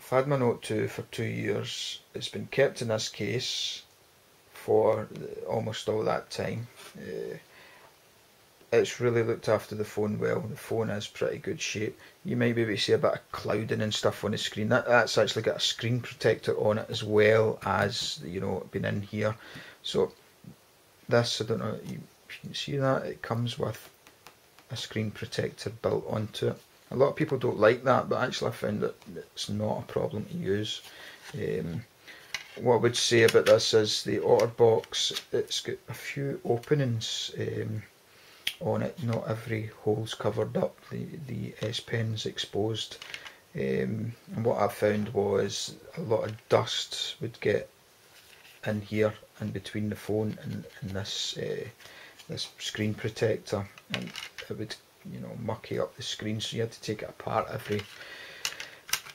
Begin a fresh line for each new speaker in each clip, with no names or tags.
I've had my Note 2 for 2 years. It's been kept in this case for almost all that time. It's really looked after the phone well. The phone is pretty good shape. You might be able to see a bit of clouding and stuff on the screen. That's actually got a screen protector on it as well as, you know, been in here. So this, I don't know if you can see that, it comes with a screen protector built onto it. A lot of people don't like that, but actually I found that it's not a problem to use. What I would say about this is the Otterbox, it's got a few openings on it. Not every hole's covered up, the S Pen's exposed, and what I found was a lot of dust would get in here in between the phone and this this screen protector, and it would, you know, mucky up the screen, so you had to take it apart every,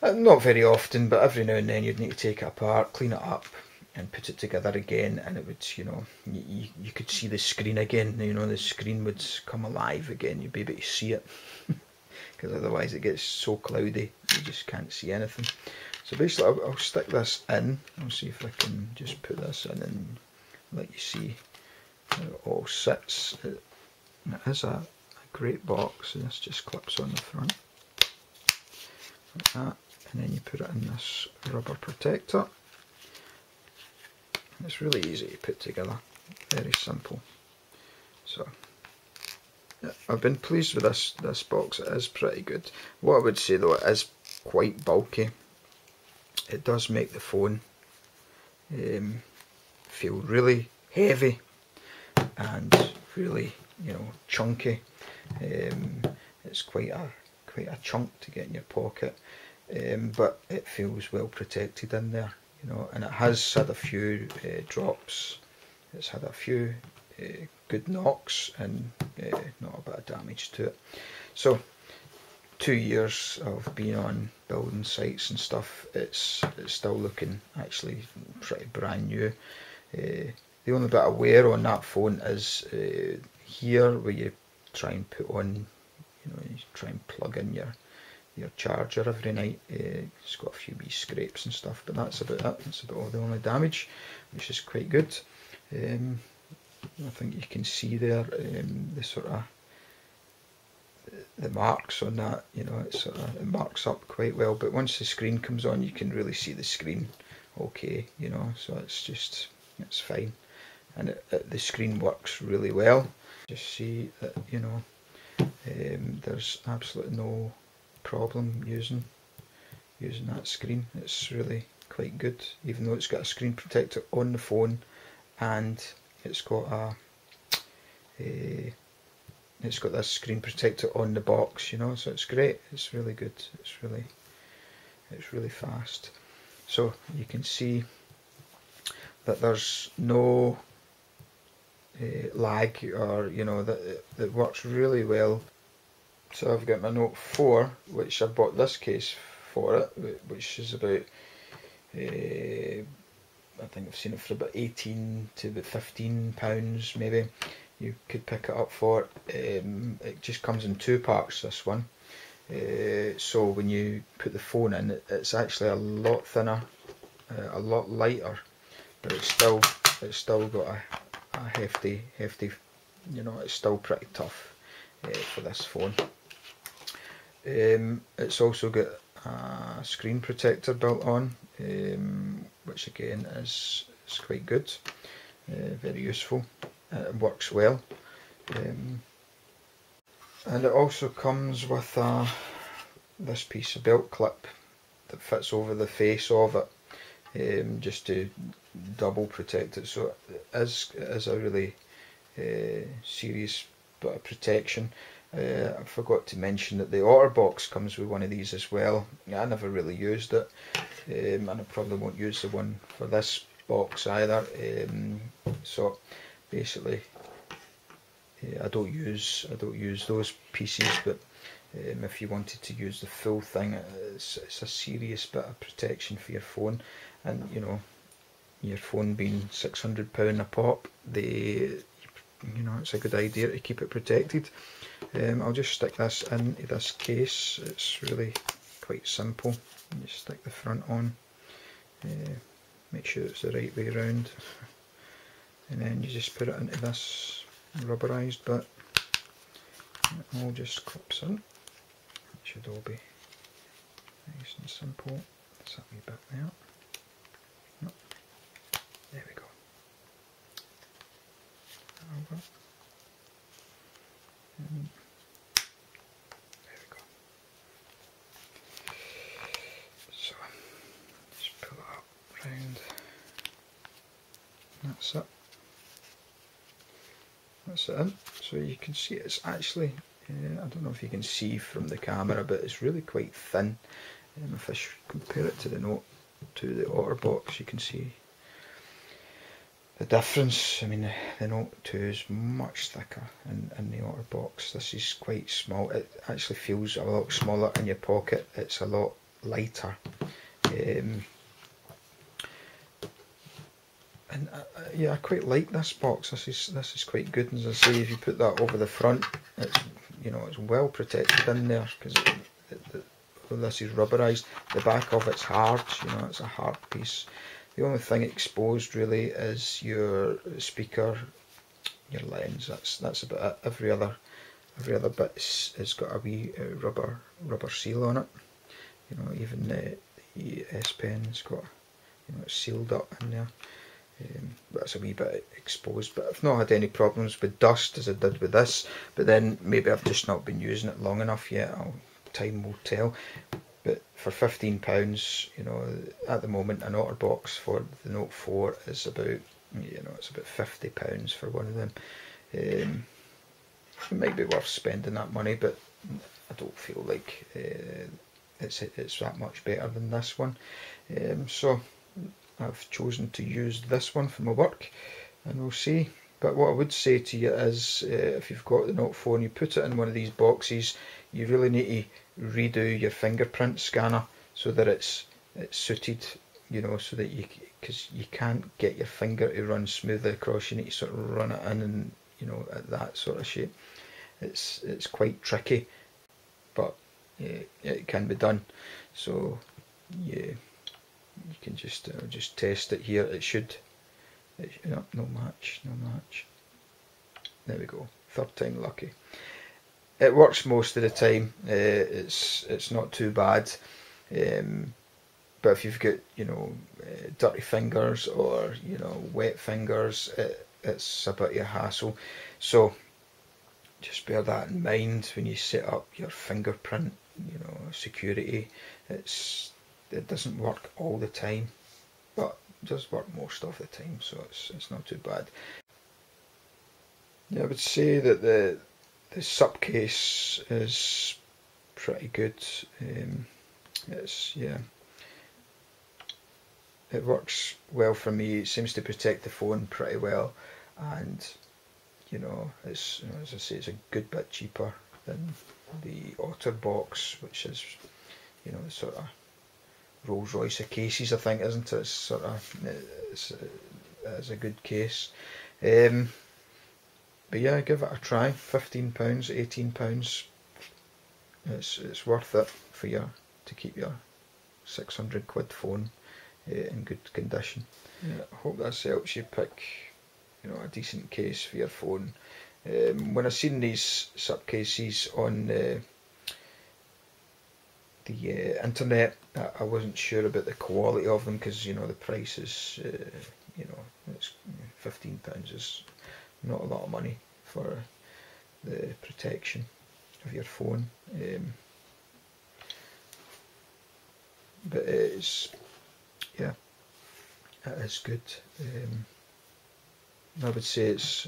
not very often, but every now and then you'd need to take it apart, clean it up and put it together again, and it would, you know, you could see the screen again, you know, the screen would come alive again, you'd be able to see it, because otherwise it gets so cloudy you just can't see anything. So basically I'll stick this in. I'll see if I can just put this in and let you see how it all sits. It is a great box, and this just clips on the front like that, and then you put it in this rubber protector. It's really easy to put together, very simple. So yeah, I've been pleased with this box. It is pretty good. What I would say though, it is quite bulky. It does make the phone feel really heavy and really, you know, chunky. It's quite a chunk to get in your pocket, but it feels well protected in there, you know, and it has had a few drops. It's had a few good knocks and not a bit of damage to it. So 2 years of being on building sites and stuff, it's still looking actually pretty brand new. The only bit of wear on that phone is here, where you try and put on, you know, you try and plug in your charger every night. It's got a few wee scrapes and stuff, but that's about it. That's about all the only damage, which is quite good. I think you can see there the sort of the marks on that, you know, it marks up quite well, but once the screen comes on you can really see the screen okay, you know, so it's fine, and the screen works really well. Just see that, you know, there's absolutely no problem using that screen. It's really quite good, even though it's got a screen protector on the phone, and it's got it's got this screen protector on the box, you know, so it's great. It's really good. It's really fast. So you can see that there's no lag, or, you know, that it works really well. So I've got my Note 4, which I bought this case for it, which is about I think I've seen it for about 18 to about £15 maybe. You could pick it up for. It just comes in 2 parts, this one. So when you put the phone in, it's actually a lot thinner, a lot lighter, but it's still got a hefty, you know, it's still pretty tough for this phone. It's also got a screen protector built on, which again is quite good, very useful. It works well, and it also comes with this piece of belt clip that fits over the face of it, just to double protect it. So it is a really serious bit of protection. I forgot to mention that the Otterbox comes with one of these as well. I never really used it, and I probably won't use the one for this box either. So basically, I don't use those pieces, but if you wanted to use the full thing, it's a serious bit of protection for your phone, and, you know, your phone being £600 a pop, you know, it's a good idea to keep it protected. I'll just stick this into this case. It's really quite simple. You just stick the front on, make sure it's the right way round, and then you just put it into this rubberised bit. It all just clips in. It should all be nice and simple. There's that wee bit there. No. There we go. Over. And there we go. So just pull it up round. That's it. That's it in. So you can see it's actually, I don't know if you can see from the camera, but it's really quite thin. If I compare it to the Otterbox, you can see the difference. I mean, the Note 2 is much thicker in the Otterbox. This is quite small. It actually feels a lot smaller in your pocket. It's a lot lighter. And yeah, I quite like this box. This is quite good. And as I say, if you put that over the front, it's it's well protected in there because this is rubberised. The back of it's hard. It's a hard piece. The only thing exposed really is your speaker, your lens. That's about it. Every other bit has got a wee rubber seal on it. Even the S Pen's got it's sealed up in there. That's a wee bit exposed, but I've not had any problems with dust as I did with this. But then maybe I've just not been using it long enough yet. Time will tell. But for £15, at the moment an Otterbox for the Note 4 is about, it's about £50 for one of them. It might be worth spending that money, but I don't feel like it's that much better than this one. So I've chosen to use this one for my work, and we'll see. But what I would say to you is, if you've got the Note 4 and you put it in one of these boxes, you really need to redo your fingerprint scanner so that it's suited, so that because you can't get your finger to run smoothly across. You need to sort of run it in and at that sort of shape. It's quite tricky, but it can be done. So yeah, you can just test it here. It should. No match. There we go. Third time lucky. It works most of the time. It's not too bad. But if you've got dirty fingers or wet fingers, it's a bit of a hassle. So just bear that in mind when you set up your fingerprint security. It doesn't work all the time, but it does work most of the time, so it's not too bad. Yeah, I would say that the Supcase is pretty good. It works well for me. It seems to protect the phone pretty well, and it's as I say, it's a good bit cheaper than the Otterbox, which is sort of Rolls Royce of cases, I think, isn't it? It's sort of it's a good case. But yeah, give it a try. £15, £18. It's worth it for you to keep your £600 phone in good condition. Yeah, I hope this helps you pick a decent case for your phone. When I seen these Supcases on the internet, I wasn't sure about the quality of them because the price is it's £15 is not a lot of money for the protection of your phone, but it is good. I would say it's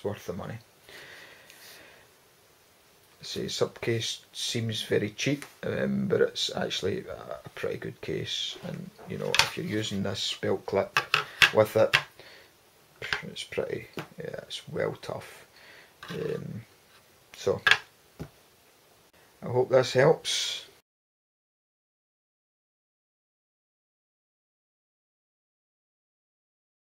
worth the money. Say Supcase seems very cheap, but it's actually a pretty good case, and if you're using this belt clip with it, it's pretty, it's well tough. So I hope this helps.